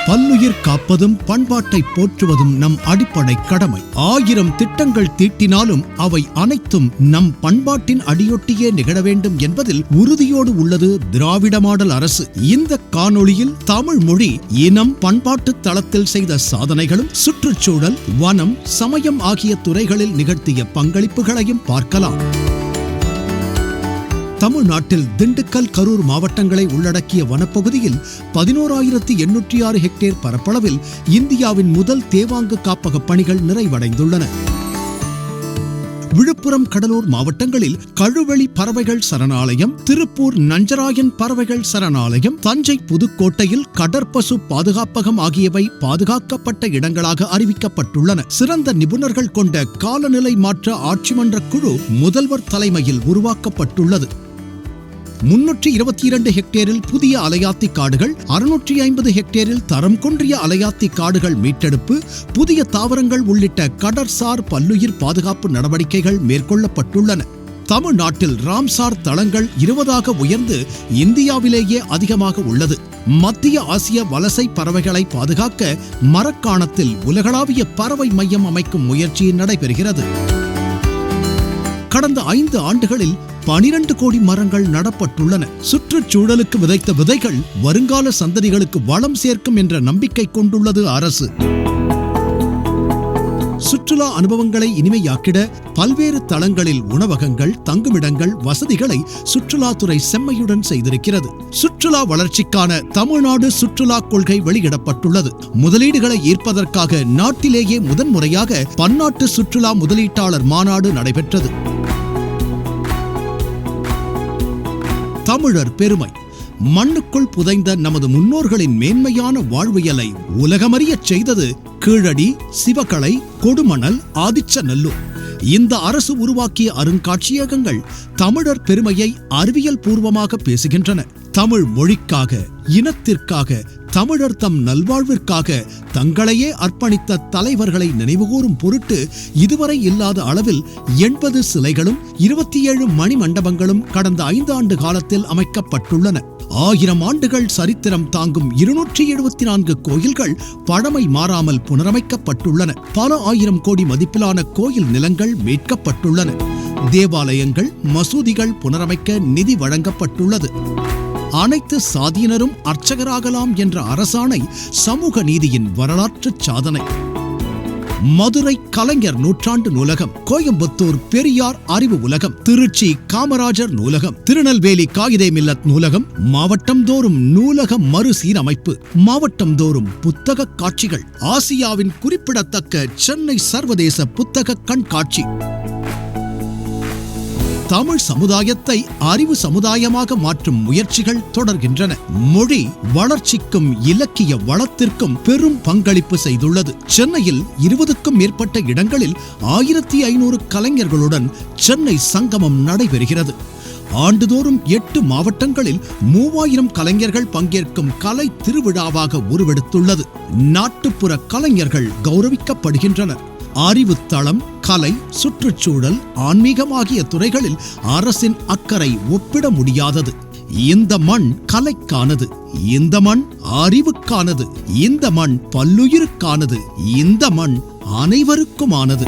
பல்லுயிர் காப்பதும் பண்பாட்டை போற்றுவதும் நம் அடிப்படை கடமை. 1000 திட்டங்கள் தீட்டினாலும் அவை அனைத்தும் நம் பண்பாட்டின் அடியொட்டியே நிகழ வேண்டும் என்பதில் உறுதியோடு உள்ளது திராவிட மாடல் அரசு. இந்த காணொளியில் தமிழ் மொழி, இனம், பண்பாட்டு தளத்தில் செய்த சாதனைகளும், சுற்றுச்சூழல், வனம், சமயம் ஆகிய துறைகளில் நிகழ்த்திய பங்களிப்புகளையும் பார்க்கலாம். தமிழ்நாட்டில் திண்டுக்கல், கரூர் மாவட்டங்களை உள்ளடக்கிய வனப்பகுதியில் 11,806 ஹெக்டேர் பரப்பளவில் இந்தியாவின் முதல் தேவாங்கு காப்பக பணிகள் நிறைவடைந்துள்ளன. விழுப்புரம், கடலூர் மாவட்டங்களில் கழுவெளி பறவைகள் சரணாலயம், திருப்பூர் நஞ்சராயன் பறவைகள் சரணாலயம், தஞ்சை புதுக்கோட்டையில் கடற்பசு பாதுகாப்பகம் ஆகியவை பாதுகாக்கப்பட்ட இடங்களாக அறிவிக்கப்பட்டுள்ளன. சிறந்த நிபுணர்கள் கொண்ட காலநிலை மாற்ற ஆட்சிமன்ற குழு முதல்வர் தலைமையில் உருவாக்கப்பட்டுள்ளது. 322 ஹெக்டேரில் புதிய அலையாத்தி காடுகள், 650 ஹெக்டேரில் தரம் குன்றிய அலையாத்தி காடுகள் மீட்டெடுப்பு, புதிய தாவரங்கள் உள்ளிட்ட கடற்சார் பல்லுயிர் பாதுகாப்பு நடவடிக்கைகள் மேற்கொள்ளப்பட்டுள்ளன. தமிழ்நாட்டில் ராம்சார் தளங்கள் 20ஆக உயர்ந்து இந்தியாவிலேயே அதிகமாக உள்ளது. மத்திய ஆசிய வலசை பறவைகளை பாதுகாக்க மரக்காணத்தில் உலகளாவிய பறவை மையம் அமைக்கும் முயற்சி நடைபெறுகிறது. கடந்த 5 ஆண்டுகளில் 12 கோடி மரங்கள் நடப்பட்டுள்ளன. சுற்றுச்சூழலுக்கு விதைத்த விதைகள் வருங்கால சந்ததிகளுக்கு வளம் சேர்க்கும் என்ற நம்பிக்கை கொண்டுள்ளது அரசு. சுற்றுலா அனுபவங்களை இனிமையாக்கிட பல்வேறு தளங்களில் உணவகங்கள், தங்குமிடங்கள், வசதிகளை சுற்றுலாத்துறை செம்மையுடன் செய்திருக்கிறது. சுற்றுலா வளர்ச்சிக்கான தமிழ்நாடு சுற்றுலா கொள்கை வெளியிடப்பட்டுள்ளது. முதலீடுகளை ஈர்ப்பதற்காக நாட்டிலேயே முதன்முறையாக பன்னாட்டு சுற்றுலா முதலீட்டாளர் மாநாடு நடைபெற்றது. தமிழர் பெருமை. மண்ணுக்குள் புதைந்த நமது முன்னோர்களின் மேன்மையான வாழ்வியலை உலகமறியச் செய்தது கீழடி, சிவகளை, கொடுமணல், ஆதிச்சநல்லூர். இந்த அரசு உருவாக்கிய அருங்காட்சியகங்கள் தமிழர் பெருமையை அறிவியல் பூர்வமாக பேசுகின்றன. தமிழ் மொழிக்காக, இனத்திற்காக, தமிழர் தம் நல்வாழ்விற்காக தங்களையே அர்ப்பணித்த தலைவர்களை நினைவுகூரும் பொருட்டு இதுவரை இல்லாத அளவில் 80 சிலைகளும் 27 மணிமண்டபங்களும் கடந்த 5 ஆண்டு காலத்தில் அமைக்கப்பட்டுள்ளன. 1000 ஆண்டுகள் சரித்திரம் தாங்கும் 274 கோயில்கள் பழமை மாறாமல் புனரமைக்கப்பட்டுள்ளன. பல 1000 கோடி மதிப்பிலான கோயில் நிலங்கள் மீட்கப்பட்டுள்ளன. தேவாலயங்கள், மசூதிகள் புனரமைக்க நிதி வழங்கப்பட்டுள்ளது. அனைத்து சாதியினரும் அர்ச்சகராகலாம் என்ற அரசாணை சமூக நீதியின் வரலாற்று சாதனை. மதுரை கலைஞர் நூற்றாண்டு நூலகம், கோயம்புத்தூர் பெரியார் அறிவு உலகம், திருச்சி காமராஜர் நூலகம், திருநெல்வேலி காயிதே மில்லத் நூலகம், மாவட்டம் தோறும் நூலக மறுசீரமைப்பு, மாவட்டம் தோறும் புத்தக காட்சிகள், ஆசியாவின் குறிப்பிடத்தக்க சென்னை சர்வதேச புத்தக கண்காட்சி. தமிழ் சமுதாயத்தை அறிவு சமுதாயமாக மாற்றும் முயற்சிகள் தொடர்கின்றன. மொழி வளர்ச்சிக்கும் இலக்கிய வளத்திற்கும் பெரும் பங்களிப்பு செய்துள்ளது. சென்னையில் 20க்கும் மேற்பட்ட இடங்களில் 1500 கலைஞர்களுடன் சென்னை சங்கமம் நடைபெறுகிறது. ஆண்டுதோறும் 8 மாவட்டங்களில் 3000 கலைஞர்கள் பங்கேற்கும் கலை திருவிழாவாக உருவெடுத்துள்ளது. நாட்டுப்புற கலைஞர்கள் கௌரவிக்கப்படுகின்றனர். அறிவு தளம், கலை, சுற்றுச்சூழல், ஆன்மீகம் ஆகிய துறைகளில் அரசின் அக்கறை ஒப்பிட முடியாதது. இந்த மண் கலைக்கானது, இந்த மண் அறிவுக்கானது, இந்த மண் பல்லுயிருக்கானது, இந்த மண் அனைவருக்குமானது.